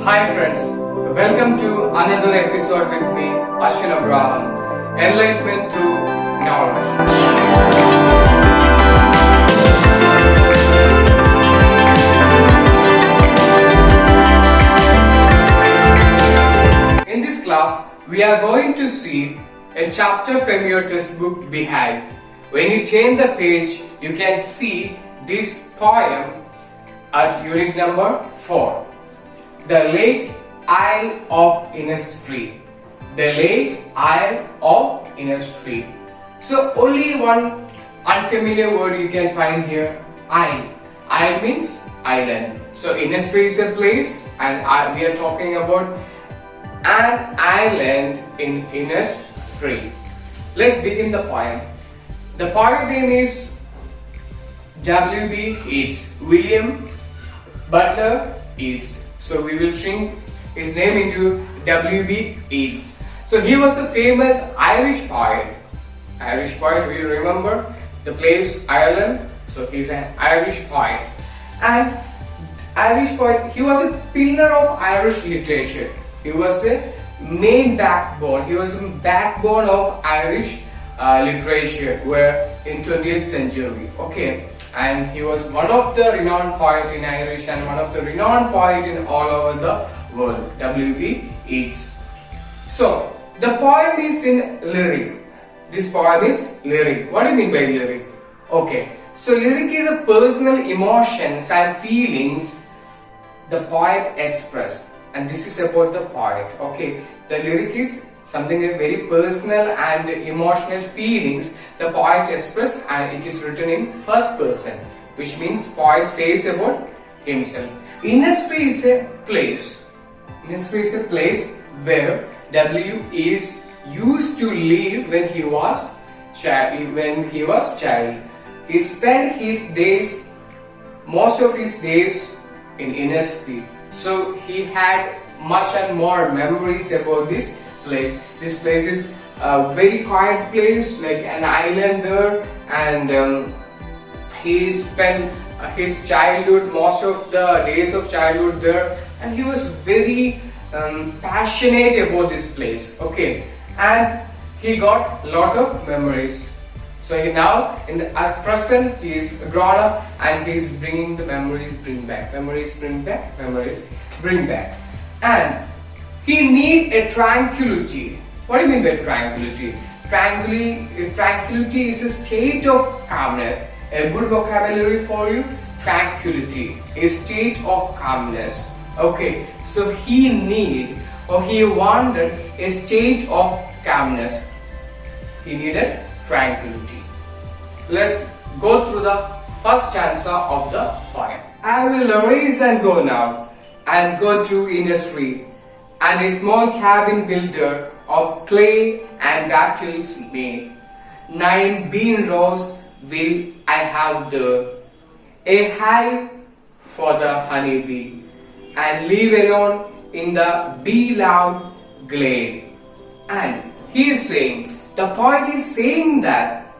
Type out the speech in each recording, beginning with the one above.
Hi friends, welcome to another episode with me, Ashwin Abraham, Enlightenment through Knowledge. In this class, we are going to see a chapter from your textbook behind. When you turn the page, you can see this poem at unit number 4. The Lake Isle of Innisfree. The Lake Isle of Innisfree. So only one unfamiliar word you can find here, isle. Isle means island. So Innisfree is a place, and we are talking about an island in Innisfree. Let's begin the poem. The poet name is W.B. Yeats, William Butler Yeats. So we will shrink his name into W.B. Yeats. So he was a famous Irish poet. Irish poet, we remember the place Ireland. So he's an Irish poet. And Irish poet, he was a pillar of Irish literature. He was the main backbone. He was the backbone of Irish literature where in 20th century. Okay. And he was one of the renowned poet in Irish and one of the renowned poet in all over the world, W.B. Yeats. So, the poem is in lyric. This poem is lyric. What do you mean by lyric? Okay, so lyric is the personal emotions and feelings the poet expressed. And this is about the poet. Okay, the lyric is something that very personal and emotional feelings the poet expressed, and it is written in first person, which means poet says about himself. Innisfree is a place. Innisfree is a place where W is used to live when he was child. He spent his days, most of his days in Innisfree. So he had much and more memories about this place. This place is a very quiet place, like an island there, and he spent his childhood, most of the days of childhood there, and he was very passionate about this place. Okay, and he got a lot of memories. So he now, at present, he is grown up and he is bringing the memories, bring back, memories, bring back, memories, bring back, and he need a tranquility. What do you mean by tranquility? Tranquility is a state of calmness. A good vocabulary for you, tranquility, a state of calmness. Okay, so he wanted a state of calmness. He needed tranquility. Let's go through the first stanza of the poem. I will arise and go now, and go to Innisfree, and a small cabin builder of clay and dattles made. 9 bean rows will I have there, a hive for the honeybee, and live alone in the bee-loud glade. And he is saying, the poet is saying that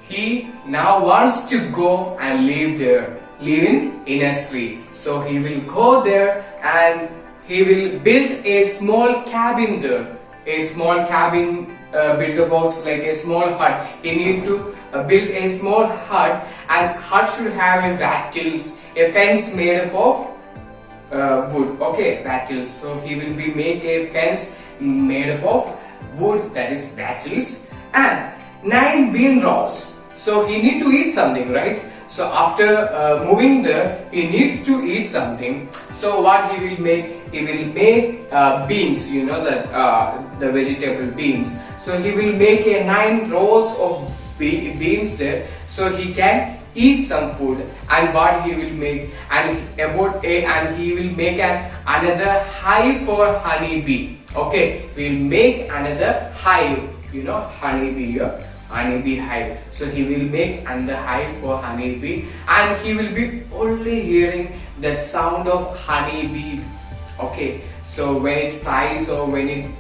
he now wants to go and live there, live in Innisfree. So he will go there and he will build a small cabin there, a small cabin, build a box like a small hut. He need to build a small hut, and hut should have a battles, a fence made up of wood. Okay, battles. So he will make a fence made up of wood, that is battles, and 9 bean rows. So he need to eat something, right? So after moving there, he needs to eat something. So what he will make? He will make beans. You know that the vegetable beans. So he will make a 9 rows of beans there, so he can eat some food. And what he will make? And he will make another hive for honeybee. Okay, we'll make another hive. You know, honeybee. Honeybee hive. So he will make another hive for honeybee, and he will be only hearing that sound of honeybee. Okay, so when it flies or when it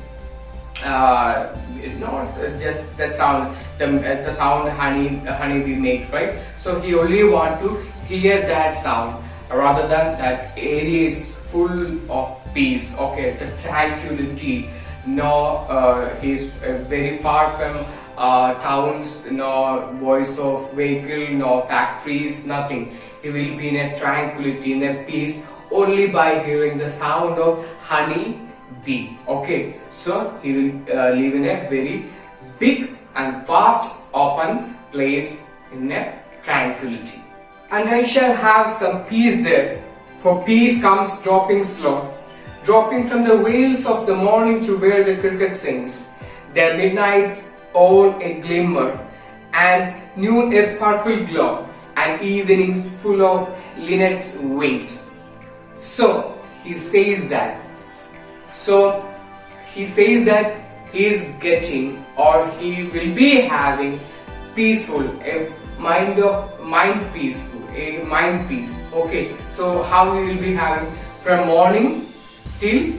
not just that sound, the sound honeybee make, right? So he only want to hear that sound rather than that area is full of peace, okay, the tranquility. No, he's very far from towns, no voice of vehicle, no factories, nothing. He will be in a tranquility, in a peace, only by hearing the sound of honey bee. Okay, so he will live in a very big and vast open place in a tranquility. And I shall have some peace there, for peace comes dropping slow, dropping from the veils of the morning to where the cricket sings. Their midnights own a glimmer, and noon a purple glow, and evenings full of linnet's wings. So he says that. So he says that he is getting, or he will be having peaceful, a mind peaceful, a mind peace. Okay, so how he will be having from morning till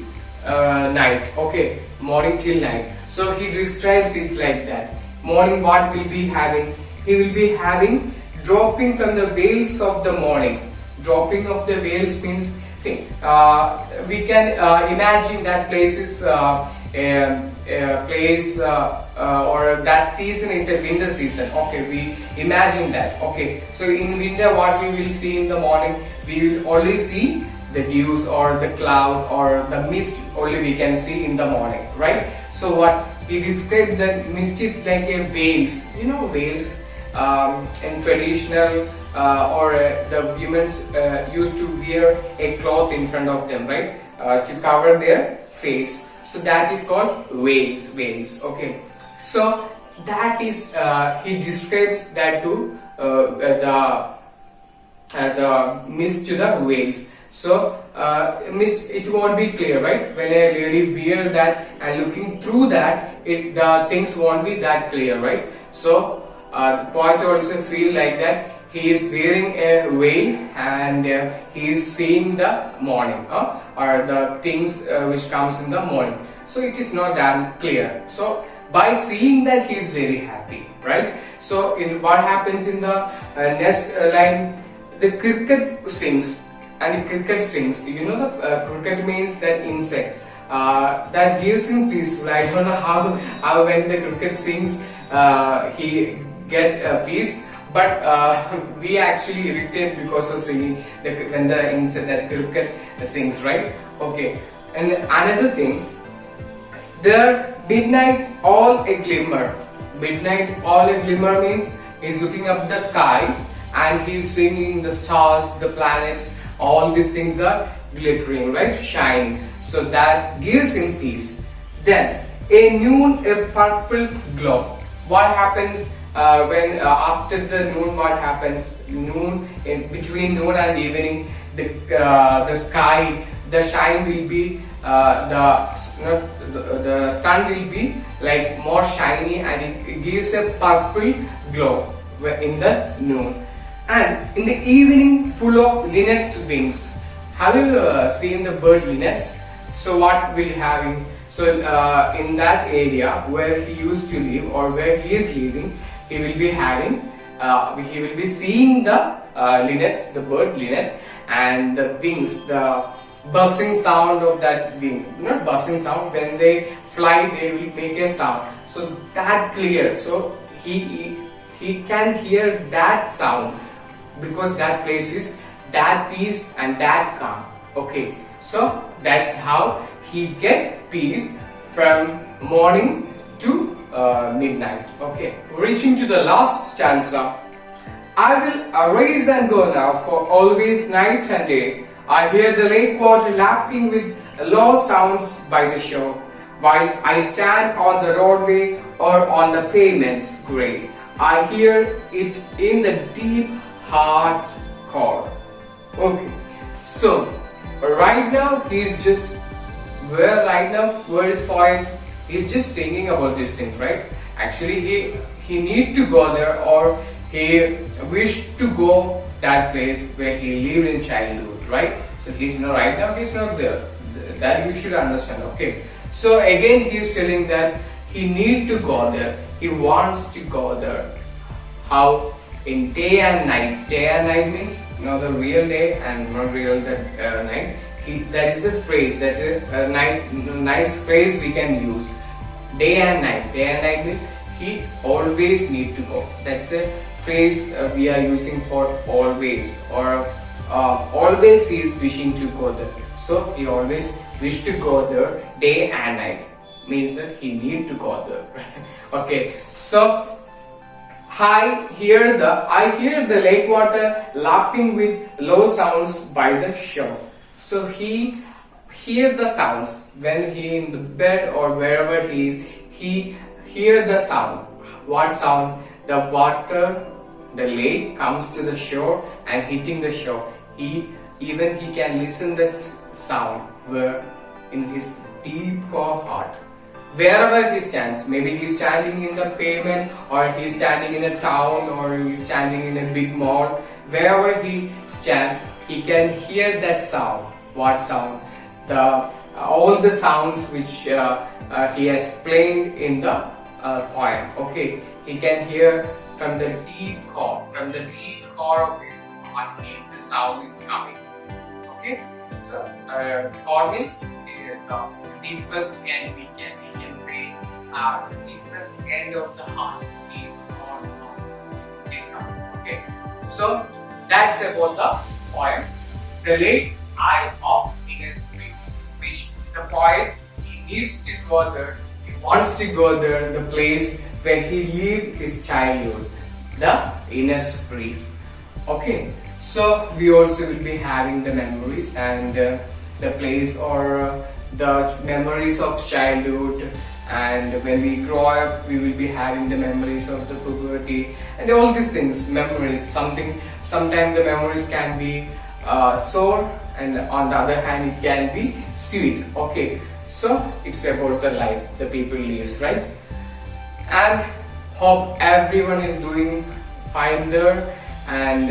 night. Okay, morning till night. So he describes it like that. Morning, what will be having? He will be having dropping from the veils of the morning. Dropping of the veils means, see, we can imagine that place is a place or that season is a winter season. Okay, we imagine that. Okay, so in winter, what we will see in the morning, we will only see the dews or the cloud or the mist, only we can see in the morning, right? So what we describe, that mist is like a veils, you know, veils in traditional or the women used to wear a cloth in front of them, right, to cover their face. So that is called veils, veils. Okay, so that is he describes that to the mist to the veils. So mist, it won't be clear, right? When a lady wear that and looking through that, the things won't be that clear, right? So the poet also feel like that he is wearing a veil and he is seeing the morning or the things which comes in the morning. So it is not that clear. So by seeing that, he is very happy, right? So in what happens in the next line, the cricket sings. And the cricket sings. You know, the cricket means that insect that gives him peaceful. I don't know how when the cricket sings he get peace, but we actually irritate because of singing when the insect, that cricket sings, right? Okay. And another thing, the midnight all a glimmer. Midnight all a glimmer means he's looking up the sky and he's seeing the stars, the planets. All these things are glittering, right? Shining. So that gives him peace. Then a noon, a purple glow. What happens when after the noon? What happens? Noon, in between noon and evening, the sky, the shine will be the sun will be like more shiny, and it gives a purple glow in the noon. And in the evening, full of linnet's wings. Have you seen the bird linnets? So what will having? So in that area where he used to live or where he is living, he will be having, he will be seeing the linnets, the bird linnet, and the wings, the buzzing sound of that wing. Not buzzing sound, when they fly, they will make a sound. So that clear. So he can hear that sound, because that place is that peace and that calm. Okay, so that's how he get peace from morning to midnight. Okay, reaching to the last stanza. I will arise and go now, for always night and day I hear the lake water lapping with low sounds by the shore, while I stand on the roadway or on the pavements grey. I hear it in the deep heart's core. Okay, so right now he's just where is poet? He's just thinking about these things, right? Actually, he need to go there, or he wished to go that place where he lived in childhood, right? So he's not right now. He's not there. That you should understand. Okay. So again, he is telling that he need to go there. He wants to go there. How? In day and night. Day and night means not the real day and not real night. that is a phrase, that is a nice phrase we can use. Day and night. Day and night means he always need to go. That's a phrase we are using for always, or always he is wishing to go there. So he always wish to go there day and night. Means that he need to go there. Okay. So I hear the lake water lapping with low sounds by the shore. So he hear the sounds when he in the bed or wherever he is. He hear the sound. What sound? The water, the lake comes to the shore and hitting the shore. He can listen that sound where in his deep core heart. Wherever he stands, maybe he's standing in the pavement, or he's standing in a town, or he's standing in a big mall. Wherever he stands, he can hear that sound. What sound? All the sounds which he has played in the poem. Okay, he can hear from the deep core of his heart. The sound is coming. Okay, so core means the deepest end, we can say deepest end of the heart, deep core of this coming. Okay, so that's about the poem, The Lake Eye of Innisfree, which the poet, he needs to go there, he wants to go there, the place where he lived his childhood, the Innisfree. Okay, so we also will be having the memories and the place, or the memories of childhood, and when we grow up we will be having the memories of the puberty and all these things. Memories, sometimes the memories can be sore, and on the other hand it can be sweet. Okay, so it's about the life the people lives, right? And hope everyone is doing fine there. And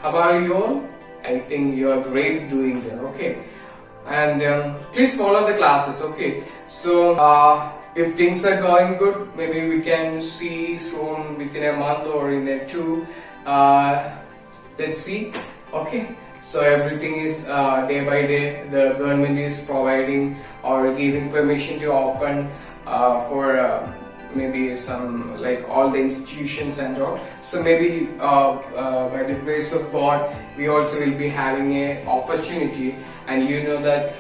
how are you all? I think you are great doing there. Okay, and please follow the classes. Okay, so if things are going good, maybe we can see soon within a month or in a two. Let's see. Okay, so everything is day by day. The government is providing or giving permission to open for maybe some, like all the institutions and all. So maybe by the grace of God, we also will be having a opportunity. And you know that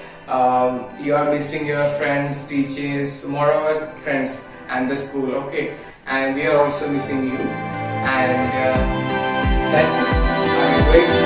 you are missing your friends, teachers, moreover friends and the school. Okay, and we are also missing you. And that's it. Have a great